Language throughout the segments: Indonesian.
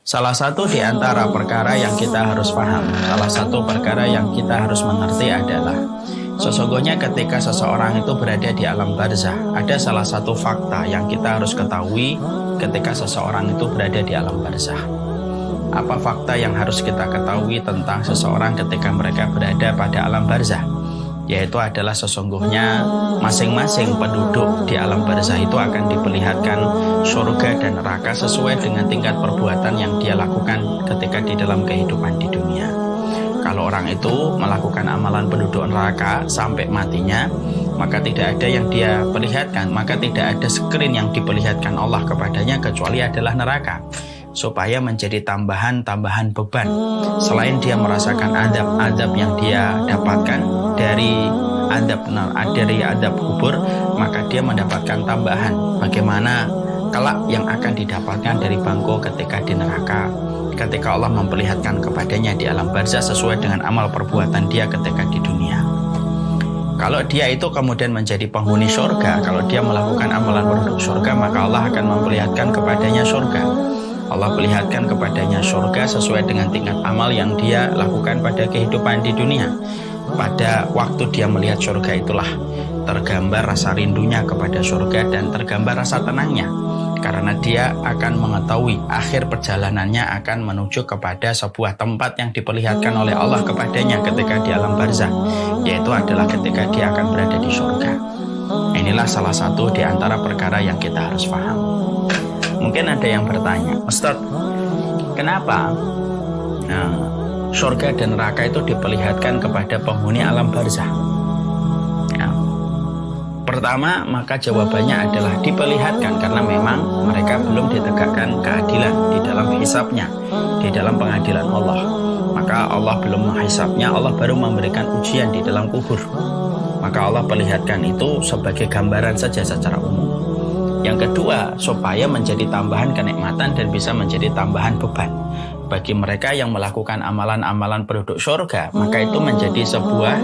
Salah satu di antara perkara yang kita harus paham, salah satu perkara yang kita harus mengerti adalah sesungguhnya ketika seseorang itu berada di alam barzah, ada salah satu fakta yang kita harus ketahui ketika seseorang itu berada di alam barzah. Apa fakta yang harus kita ketahui tentang seseorang ketika mereka berada pada alam barzah? Yaitu adalah sesungguhnya masing-masing penduduk di alam barzah itu akan diperlihatkan surga dan neraka sesuai dengan tingkat perbuatan yang dia lakukan ketika di dalam kehidupan di dunia. Kalau orang itu melakukan amalan penduduk neraka sampai matinya, maka tidak ada yang dia perlihatkan, maka tidak ada screen yang diperlihatkan Allah kepadanya kecuali adalah neraka, supaya menjadi tambahan beban. Selain dia merasakan adab yang dia dapatkan dari adab kubur, maka dia mendapatkan tambahan bagaimana kelak yang akan didapatkan dari bangko ketika di neraka, ketika Allah memperlihatkan kepadanya di alam barzah sesuai dengan amal perbuatan dia ketika di dunia. Kalau dia itu kemudian menjadi penghuni surga, kalau dia melakukan amalan penduduk surga, maka Allah akan memperlihatkan kepadanya surga. Allah perlihatkan kepadanya surga sesuai dengan tingkat amal yang dia lakukan pada kehidupan di dunia. Pada waktu dia melihat surga itulah tergambar rasa rindunya kepada surga dan tergambar rasa tenangnya, karena dia akan mengetahui akhir perjalanannya akan menuju kepada sebuah tempat yang diperlihatkan oleh Allah kepadanya ketika di alam barzah, yaitu adalah ketika dia akan berada di surga. Inilah salah satu di antara perkara yang kita harus paham. Mungkin ada yang bertanya, Ustaz, kenapa surga dan neraka itu diperlihatkan kepada penghuni alam barzah? Pertama, maka jawabannya adalah diperlihatkan karena memang mereka belum ditegakkan keadilan di dalam hisabnya, di dalam pengadilan Allah. Maka Allah belum menghisabnya, Allah baru memberikan ujian di dalam kubur. Maka Allah perlihatkan itu sebagai gambaran saja secara umum. Yang kedua, supaya menjadi tambahan kenikmatan dan bisa menjadi tambahan beban bagi mereka yang melakukan amalan-amalan penduduk surga, maka itu menjadi sebuah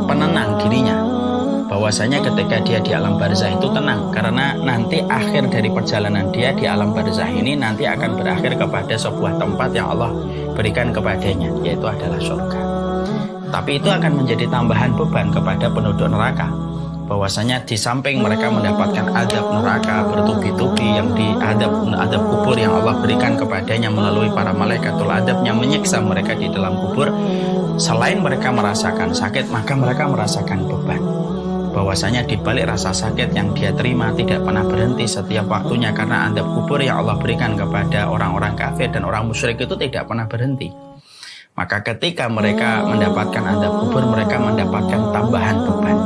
penenang dirinya, bahwasanya ketika dia di alam barzah itu tenang, karena nanti akhir dari perjalanan dia di alam barzah ini nanti akan berakhir kepada sebuah tempat yang Allah berikan kepadanya, yaitu adalah surga. Tapi itu akan menjadi tambahan beban kepada penduduk neraka, bahwasanya di samping mereka mendapatkan adab neraka bertubi-tubi yang adab kubur yang Allah berikan kepadanya melalui para malaikatul adab yang menyiksa mereka di dalam kubur, selain mereka merasakan sakit, maka mereka merasakan beban, bahwasanya di balik rasa sakit yang dia terima tidak pernah berhenti setiap waktunya, karena adab kubur yang Allah berikan kepada orang-orang kafir dan orang musyrik itu tidak pernah berhenti. Maka ketika mereka mendapatkan adab kubur, mereka mendapatkan tambahan beban.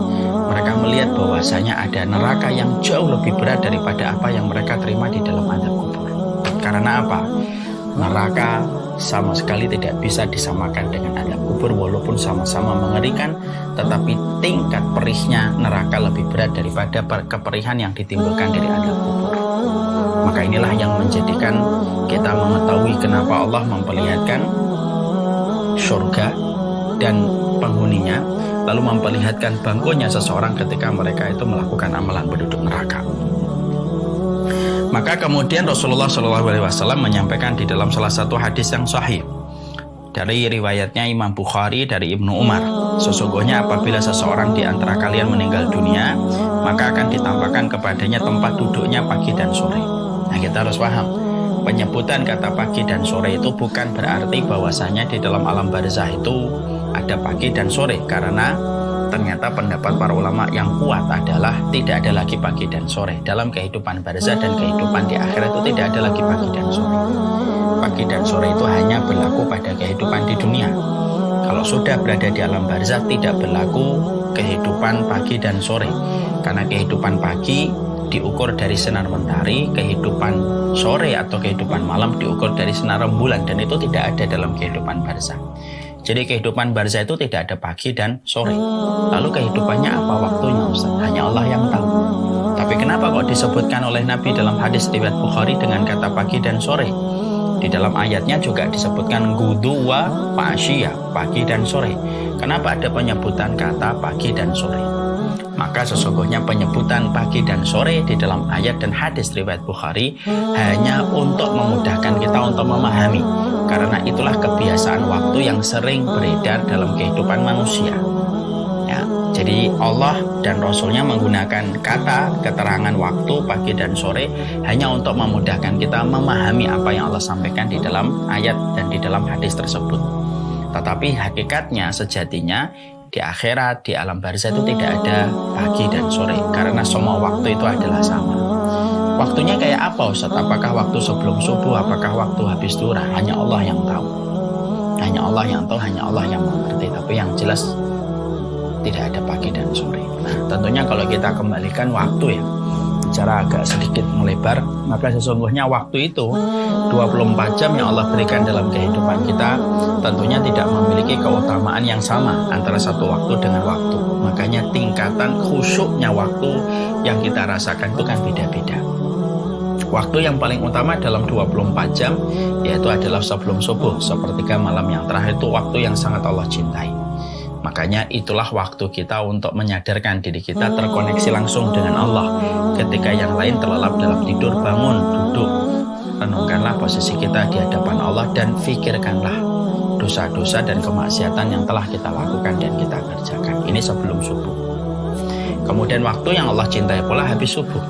Mereka melihat bahwasanya ada neraka yang jauh lebih berat daripada apa yang mereka terima di dalam adab kubur. Karena apa? Neraka sama sekali tidak bisa disamakan dengan adab kubur, walaupun sama-sama mengerikan, tetapi tingkat perihnya neraka lebih berat daripada keperihan yang ditimbulkan dari adab kubur. Maka inilah yang menjadikan kita mengetahui kenapa Allah memperlihatkan surga dan penghuninya, lalu memperlihatkan bangkunya seseorang ketika mereka itu melakukan amalan penduduk neraka. Maka kemudian Rasulullah SAW menyampaikan di dalam salah satu hadis yang sahih dari riwayatnya Imam Bukhari dari Ibnu Umar, sesungguhnya apabila seseorang di antara kalian meninggal dunia, maka akan ditampakkan kepadanya tempat duduknya pagi dan sore. Nah, kita harus paham, penyebutan kata pagi dan sore itu bukan berarti bahwasanya di dalam alam barzah itu ada pagi dan sore, karena ternyata pendapat para ulama yang kuat adalah tidak ada lagi pagi dan sore. Dalam kehidupan barzah dan kehidupan di akhirat itu tidak ada lagi pagi dan sore. Pagi dan sore itu hanya berlaku pada kehidupan di dunia. Kalau sudah berada di alam barzah tidak berlaku kehidupan pagi dan sore, karena kehidupan pagi diukur dari sinar mentari, kehidupan sore atau kehidupan malam diukur dari sinar rembulan, dan itu tidak ada dalam kehidupan barzah. Jadi kehidupan barzah itu tidak ada pagi dan sore. Lalu kehidupannya apa waktunya, Ustaz? Hanya Allah yang tahu. Tapi kenapa kok disebutkan oleh Nabi dalam hadis riwayat Bukhari dengan kata pagi dan sore? Di dalam ayatnya juga disebutkan gudu wa ashiya, pagi dan sore. Kenapa ada penyebutan kata pagi dan sore? Maka sesungguhnya penyebutan pagi dan sore di dalam ayat dan hadis riwayat Bukhari hanya untuk memudahkan kita untuk memahami, karena itulah kebiasaan waktu yang sering beredar dalam kehidupan manusia. Ya, jadi Allah dan Rasulnya menggunakan kata keterangan waktu pagi dan sore hanya untuk memudahkan kita memahami apa yang Allah sampaikan di dalam ayat dan di dalam hadis tersebut. Tetapi hakikatnya, sejatinya di akhirat, di alam barzah itu tidak ada pagi dan sore, karena semua waktu itu adalah sama. Waktunya kayak apa Ustaz? Apakah waktu sebelum subuh? Apakah waktu habis duha? Hanya Allah yang tahu. Hanya Allah yang tahu, hanya Allah yang mengerti. Tapi yang jelas tidak ada pagi dan sore. Nah, tentunya kalau kita kembalikan waktu ya, bicara agak sedikit melebar, maka sesungguhnya waktu itu 24 jam yang Allah berikan dalam kehidupan kita tentunya tidak memiliki keutamaan yang sama antara satu waktu dengan waktu. Makanya tingkatan khusyuknya waktu yang kita rasakan itu kan beda-beda. Waktu yang paling utama dalam 24 jam yaitu adalah sebelum subuh, sepertiga malam yang terakhir, itu waktu yang sangat Allah cintai. Makanya itulah waktu kita untuk menyadarkan diri kita terkoneksi langsung dengan Allah. Ketika yang lain terlelap dalam tidur, bangun, duduk, renungkanlah posisi kita di hadapan Allah dan fikirkanlah dosa-dosa dan kemaksiatan yang telah kita lakukan dan kita kerjakan. Ini sebelum subuh. Kemudian waktu yang Allah cintai pula habis subuh.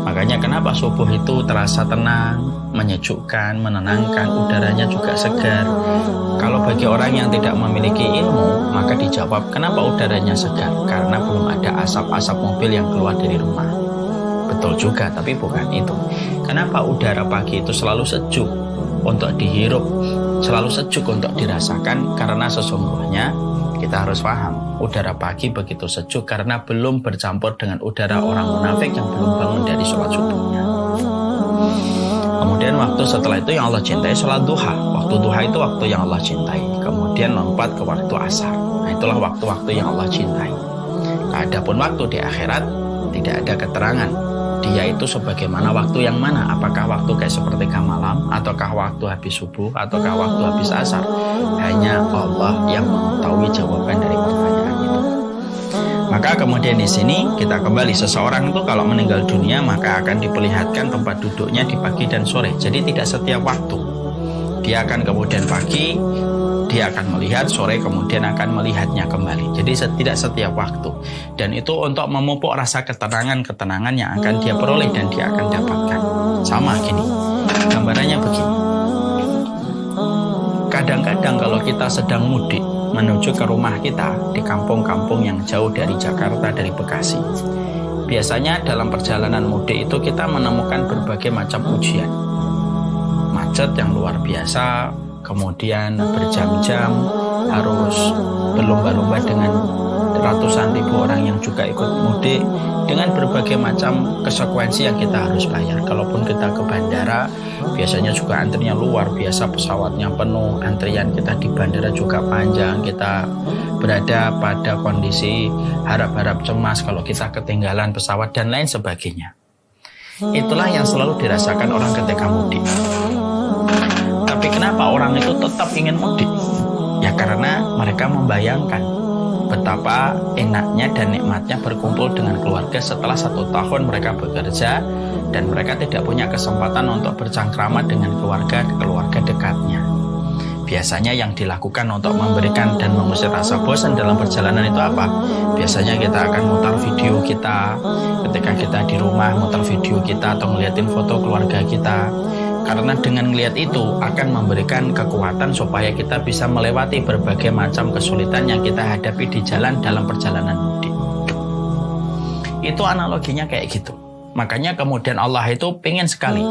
Makanya kenapa subuh itu terasa tenang, menyejukkan, menenangkan, udaranya juga segar. Kalau bagi orang yang tidak memiliki ilmu, maka dijawab, kenapa udaranya segar? Karena belum ada asap-asap mobil yang keluar dari rumah. Betul juga, tapi bukan itu. Kenapa udara pagi itu selalu sejuk untuk dihirup, selalu sejuk untuk dirasakan? Karena sesungguhnya kita harus paham, udara pagi begitu sejuk karena belum bercampur dengan udara orang munafik yang belum bangun dari sholat subuhnya. Kemudian waktu setelah itu yang Allah cintai sholat duha. Waktu duha itu waktu yang Allah cintai. Kemudian lompat ke waktu asar. Nah, itulah waktu-waktu yang Allah cintai. Adapun waktu di akhirat tidak ada keterangan dia itu sebagaimana waktu yang mana. Apakah waktu kayak sepertiga malam, ataukah waktu habis subuh, ataukah waktu habis asar. Hanya Allah yang mengetahui jawaban dari pertanyaan itu. Maka kemudian di sini kita kembali, seseorang itu kalau meninggal dunia maka akan diperlihatkan tempat duduknya di pagi dan sore. Jadi tidak setiap waktu. Dia akan kemudian pagi, dia akan melihat, sore kemudian akan melihatnya kembali. Jadi tidak setiap waktu. Dan itu untuk memupuk rasa ketenangan-ketenangan yang akan dia peroleh dan dia akan dapatkan. Sama gini, gambarannya begini. Kadang-kadang kalau kita sedang mudik menuju ke rumah kita di kampung-kampung yang jauh dari Jakarta, dari Bekasi, biasanya dalam perjalanan mudik itu kita menemukan berbagai macam ujian. Macet yang luar biasa, kemudian berjam-jam harus berlomba-lomba dengan ratusan ribu orang yang juga ikut mudik, dengan berbagai macam konsekuensi yang kita harus bayar. Kalaupun kita ke bandara, biasanya juga antrinya luar biasa, pesawatnya penuh, antrian kita di bandara juga panjang, kita berada pada kondisi harap-harap cemas kalau kita ketinggalan pesawat dan lain sebagainya. Itulah yang selalu dirasakan orang ketika mudik. Tapi kenapa orang itu tetap ingin mudik? Ya karena mereka membayangkan betapa enaknya dan nikmatnya berkumpul dengan keluarga setelah 1 tahun mereka bekerja dan mereka tidak punya kesempatan untuk bercengkrama dengan keluarga dekatnya. Biasanya yang dilakukan untuk memberikan dan mengusir rasa bosan dalam perjalanan itu apa? Biasanya kita akan mutar video kita ketika kita di rumah, mutar video kita atau ngeliatin foto keluarga kita. Karena dengan melihat itu akan memberikan kekuatan supaya kita bisa melewati berbagai macam kesulitan yang kita hadapi di jalan dalam perjalanan mudik. Itu analoginya kayak gitu. Makanya kemudian Allah itu pengen sekali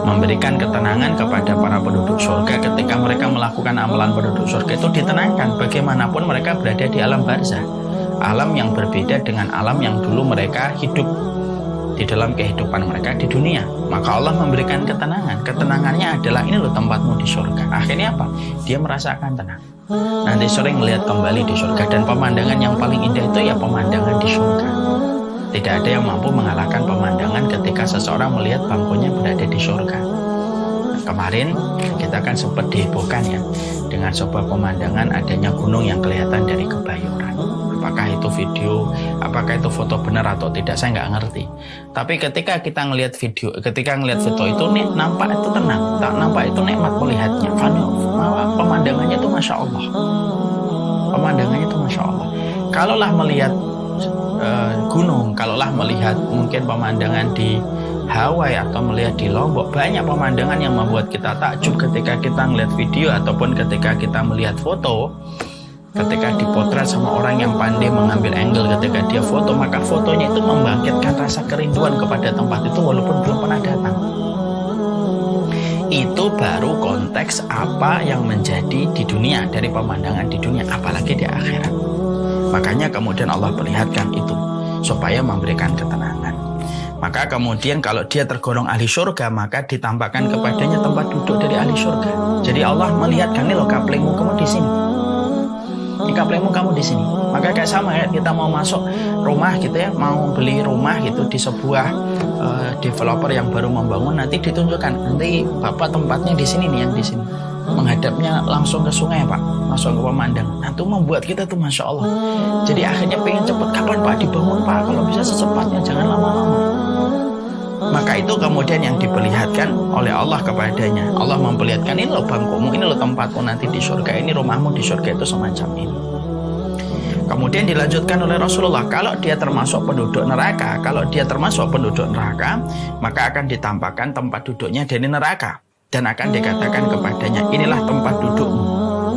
memberikan ketenangan kepada para penduduk surga ketika mereka melakukan amalan penduduk surga itu ditenangkan bagaimanapun mereka berada di alam barzah. Alam yang berbeda dengan alam yang dulu mereka hidup di dalam kehidupan mereka di dunia. Maka Allah memberikan ketenangan. Ketenangannya adalah ini loh tempatmu di surga. Akhirnya apa? Dia merasakan tenang. Nanti sering melihat kembali di surga. Dan pemandangan yang paling indah itu ya pemandangan di surga. Tidak ada yang mampu mengalahkan pemandangan ketika seseorang melihat bangkunya berada di surga. Kemarin kita kan sempat dihebohkan ya dengan sebuah pemandangan adanya gunung yang kelihatan dari Kebayoran. Apakah itu video, apakah itu foto benar atau tidak, saya nggak ngerti. Tapi ketika kita ngelihat video, foto itu nih, nampak itu tenang, tak nampak itu nikmat melihatnya. Pemandangannya itu masya Allah. Pemandangannya itu masya Allah. Kalaulah melihat gunung, kalaulah melihat mungkin pemandangan di Hawaii atau melihat di Lombok, banyak pemandangan yang membuat kita takjub ketika kita melihat video ataupun ketika kita melihat foto. Ketika dipotret sama orang yang pandai mengambil angle ketika dia foto, maka fotonya itu membangkitkan rasa kerinduan kepada tempat itu walaupun belum pernah datang. Itu baru konteks apa yang menjadi di dunia, dari pemandangan di dunia, apalagi di akhirat. Makanya kemudian Allah perlihatkan itu supaya memberikan ketenangan. Maka kemudian kalau dia tergolong ahli surga, maka ditampakkan kepadanya tempat duduk dari ahli surga. Jadi Allah melihatkan, nih loh kaplengmu kamu di sini. Ini kaplengmu kamu di sini. Maka kayak sama ya, kita mau masuk rumah gitu ya, mau beli rumah gitu di sebuah developer yang baru membangun, nanti ditunjukkan, nanti Bapak tempatnya di sini nih, yang di sini. Menghadapnya langsung ke sungai Pak, langsung ke pemandangan. Nah itu membuat kita tuh masya Allah. Jadi akhirnya pengen cepet, kapan Pak dibangun Pak? Kalau bisa secepatnya, jangan lama-lama. Maka itu kemudian yang diperlihatkan oleh Allah kepadanya. Allah memperlihatkan, ini loh bangkumu, ini loh tempatmu nanti di surga, ini rumahmu di surga, itu semacam ini. Kemudian dilanjutkan oleh Rasulullah, kalau dia termasuk penduduk neraka, maka akan ditampakkan tempat duduknya dari neraka. Dan akan dikatakan kepadanya, inilah tempat dudukmu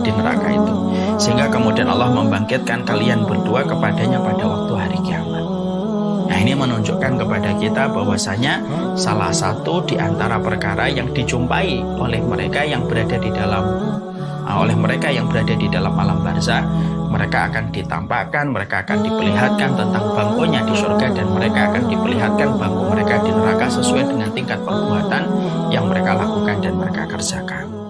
di neraka itu. Sehingga kemudian Allah membangkitkan kalian berdua kepadanya pada waktu hari kiamat. Nah ini menunjukkan kepada kita bahwasanya salah satu di antara perkara yang dijumpai oleh mereka yang berada di dalam alam barzah, mereka akan ditampakkan, mereka akan diperlihatkan tentang bangkunya di surga, dan mereka akan diperlihatkan bangku mereka di neraka sesuai dengan tingkat perbuatan yang mereka lakukan dan mereka kerjakan.